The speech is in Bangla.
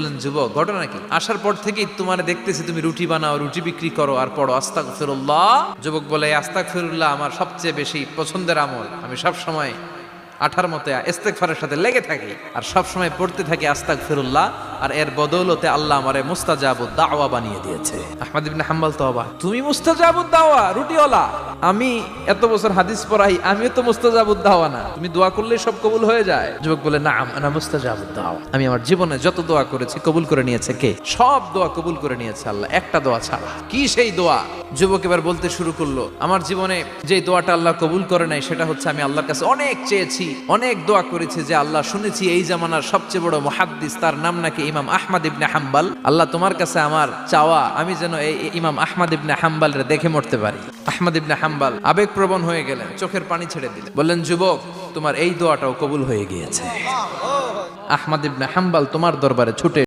বললেন, যুবক ঘটনা কি? আসার পর থেকেই তোমার দেখতেছি তুমি রুটি বানাও, রুটি বিক্রি করো আর পড়ো আস্তাগফিরুল্লাহ। যুবক বলে, আস্তাগফিরুল্লাহ আমার সবচেয়ে বেশি পছন্দের আমল। আমি সব সময় আঠার মতে ইস্তেগফারের সাথে লেগে থাকি আর সব সময় পড়তে থাকি আস্তাগফিরুল্লাহ, আর এর বদৌলতে আল্লাহ আমারে মুস্তাজাবুদ দাওয়া বানিয়ে দিয়েছে। আহমদ ইবনে হাম্বল তো অবাক, তুমি মুস্তাজাবুদ দাওয়া রুটিওয়ালা? আমি এত বছর হাদিস পড়াই, আমিও তো মুস্তাজাবুদ দাওয়া না, তুমি দোয়া করলে সব কবুল হয়ে যায়? যুবক বলে, না আনা মুস্তাজাবুদ দাওয়া। আমি আমার জীবনে যত দোয়া করেছি কবুল করে নিয়েছে কে? সব দোয়া কবুল করে নিয়েছে আল্লাহ, একটা দোয়া ছাড়া। কি সেই দোয়া? যুবক এবার বলতে শুরু করলো, আমার জীবনে যে দোয়াটা আল্লাহ কবুল করে নাই সেটা হচ্ছে আমি আল্লাহর কাছে অনেক চেয়েছি, অনেক দোয়া করেছি যে আল্লাহ, শুনেছি এই জামানার সবচেয়ে বড় মুহাদ্দিস, তার নাম নাকি ইমাম আহমদ ইবনে হাম্বল। আল্লাহ তোমার কাছে আমার চাওয়া, আমি যেন এই ইমাম আহমদ ইবনে হাম্বলরে দেখে মরতে পারি। আহমদ ইবনে হাম্বল আবেগপ্রবণ হয়ে গেলেন, চোখের পানি ছেড়ে দিলেন, বললেন, যুবক তোমার এই দোয়াটাও কবুল হয়ে গিয়েছে। আহমদ ইবনে হাম্বল তোমার দরবারে ছুটে